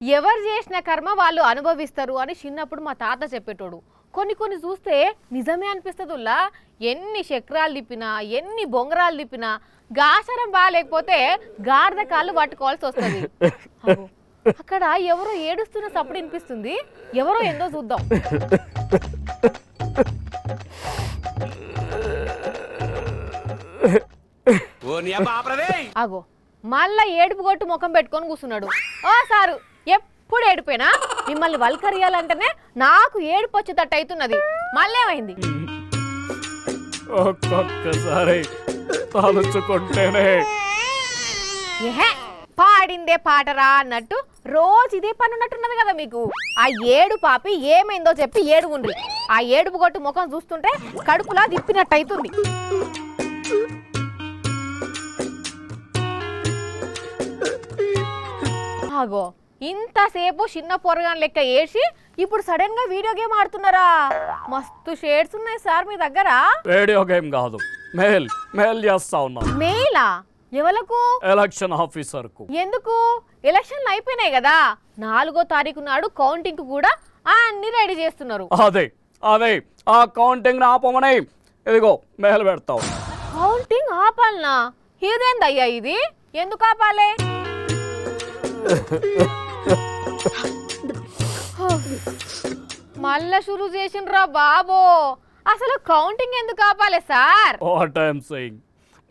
ఎవరు చేసిన కర్మ వాళ్ళు అనుభవిస్తారు అని చిన్నప్పుడు మా తాత చెప్పేటోడు. కొన్ని కొన్ని చూస్తే నిజమే అనిపిస్తుందిలా. ఎన్ని చక్రాలు తిప్పినా ఎన్ని బొంగరాలు తిప్పినా గాసరం బాగాలేకపోతే గాడిద కాళ్ళు పట్టుకోవాల్సి వస్తుంది. అక్కడ ఎవరో ఏడుస్తున్న సప్పుడు వినిపిస్తుంది. ఎవరో ఏందో చూద్దాం. అగో మళ్ళా ఏడుపు కొట్టు ముఖం పెట్టుకొని కూర్చున్నాడు. ఓ సారు ఎప్పుడు ఏడిపోయినా మిమ్మల్ని వల్కరియాలంటేనే నాకు ఏడుపు వచ్చేటట్టు అవుతున్నది. మళ్ళేమైంది? ఒక్కొక్కసారి తలుచుకుంటేనే పాడిందే పాటరా అన్నట్టు రోజు ఇదే పని ఉన్నట్టున్నది కదా మీకు. ఆ ఏడు పాపి ఏమైందో చెప్పి ఏడుగుండ్రి. ఆ ఏడుపు కొట్టు ముఖం చూస్తుంటే కడుపులా తిప్పినట్టు అవుతుంది. ఆగో ఇంతసేపు చిన్న పొరగాన్ లెక్క ఏడ్చి ఇప్పుడు సడన్ గా వీడియో గేమ్ ఆడుతున్నారా? మస్తు షేడ్స్ ఉన్నాయి సార్ మీ దగ్గర. వీడియో గేమ్ కాదు, మెయిల్ చేస్తా ఉన్నా. మెయిలా? ఎవలకు? ఎలక్షన్ ఆఫీసర్ కు. ఎందుకు? ఎలక్షన్లు అయిపోయినాయి కదా. 4వ తారీఖు నాడు కౌంటింగ్ కూడా అన్ని రెడీ చేస్తున్నారు. అదే ఆ కౌంటింగ్ ఆపమని ఇదిగో మెయిల్ పెడతావు. కౌంటింగ్ ఆపాలనా? ఇదేందయ్యా ఇది? ఎందుకు ఆపాలే? మళ్ళా షురు చేసిండ్రా బాబో. అసలు కౌంటింగ్ ఎందుకు ఆపాలి సార్? వాట్ ఐఎమ్ సేయింగ్,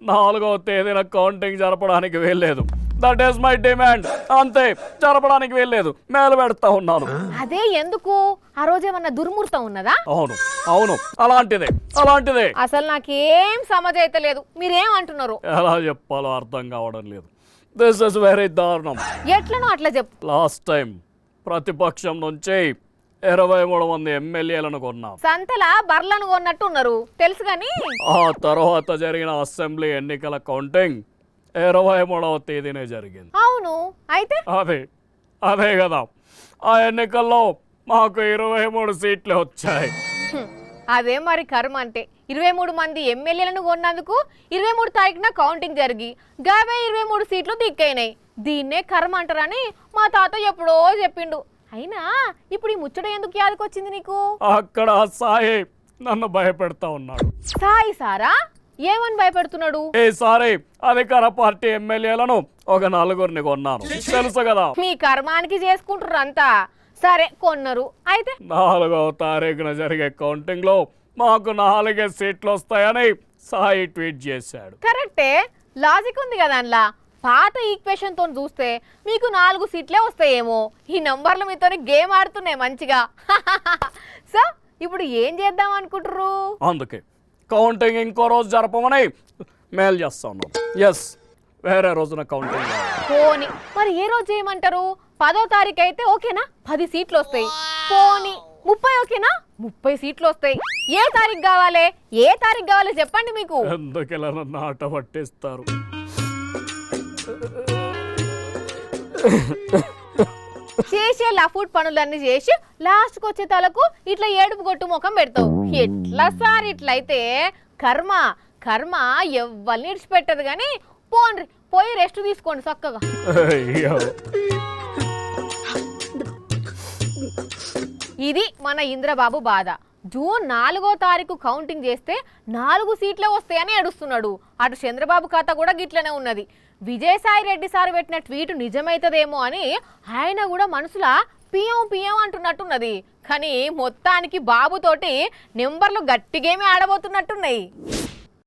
4వ తేదీన కౌంటింగ్ జరపడానికి వెళ్ళలేదు. That is my demand. అంతే, జరపడానికి వెళ్ళలేదు, మేలు పెడతా ఉన్నాను. అదే ఎందుకు? ఆ రోజు ఏమన్నా దుర్ముహూర్తం ఉన్నదా? అవును అలాంటిదే. అసలు నాకేం సమజైతలేదు. మీరేం అంటున్నారు? ఎలా చెప్పాలో అర్థం కావడం లేదు. దిస్ ఇస్ వెరీ దారుణం. ఎట్లనో అట్లా చెప్పు. లాస్ట్ టైం ప్రతిపక్షం నుంచి 23 మంది ఎమ్మెల్యేలను కొన్నాం. సంతలా బర్లను కొన్నట్టు ఉన్నారు తెలుసు గాని. ఆ తర్వాత జరిగిన అసెంబ్లీ ఎన్నికల కౌంటింగ్ 23వ తేదీనే జరిగింది. అవును, అయితే అదే కదా, ఆ ఎన్నికల్లో మాకు 23 సీట్లు వచ్చాయి. అదే మరి కర్మ అంటే. 23 మంది ఎమ్మెల్యేలను కొన్నందుకు 23 తారీఖున కౌంటింగ్ జరిగి గావే 23 సీట్లు దిక్కైనాయి. దీన్నే కర్మ అంటారని మా తాత ఎప్పుడో చెప్పిండు. అయినా ఇప్పుడు ఈ ముచ్చట ఎందుకు యాదకొచ్చింది నీకు? అక్కడ సాయి నన్ను భయపెడతా ఉన్నాడు. సాయి సారా? ఏమని భయపెడుతున్నాడు? ఈసారి అధికార పార్టీ ఎమ్మెల్యేలను ఒక 4గురిని కొన్నాను, తెలుసు కదా. మీ కర్మానికి చేసుకుంటారు అంతా. సరే కొన్నారు, అయితే 4వ తారీఖున జరిగే కౌంటింగ్ లో మాకు 4 సీట్లు వస్తాయని సాయి ట్వీట్ చేశాడు. కరెక్టే, లాజిక్ ఉంది కదా అందులో. పాత ఈక్వేషన్ తో చూస్తే మీకు 4 సీట్లే వస్తాయేమో. ఈ నంబర్లు మీతో గేమ్ ఆడుతున్నాయి మంచిగా. సో ఇప్పుడు ఏం చేద్దాం అనుకుంటారు? అందుకే కౌంటింగ్ ఇంకో రోజు జరపమని మెయిల్ చేస్తా ఉన్నాం. ఎస్, వేరే రోజున కౌంటింగ్. పోనీ మరి ఏ రోజు చేయమంటారు? 10వ తారీఖు అయితే ఓకేనా? 10 సీట్లు వస్తాయి. పోనీ 30 ఓకేనా? 30 సీట్లు వస్తాయి. ఏ తారీఖు కావాలి? చెప్పండి. మీకు ఎందుకు ఇలా నన్ను ఆట పట్టిస్తారు? చేసే లఫూట్ పనులన్నీ చేసి లాస్ట్కి వచ్చే తలకు ఇట్లా ఏడుపు కొట్టు ముఖం పెడతావు. ఎట్లా సార్ ఇట్లయితే? కర్మ ఎవ్వరిని ఇడిచిపెట్టదు కానీ పోండ్రి, పోయి రెస్ట్ తీసుకోండి చక్కగా. ఇది మన ఇంద్రబాబు బాధ. జూన్ 4వ తారీఖు కౌంటింగ్ చేస్తే 4 సీట్లే వస్తాయని ఏడుస్తున్నాడు. అటు చంద్రబాబు కథ కూడా గిట్లనే ఉన్నది. విజయసాయి రెడ్డి సార్ పెట్టిన ట్వీట్ నిజమైతదేమో అని ఆయన కూడా మనసులా పియం అంటున్నట్టున్నది. కానీ మొత్తానికి బాబుతోటి నెంబర్లు గట్టిగేమే ఆడబోతున్నట్టున్నాయి.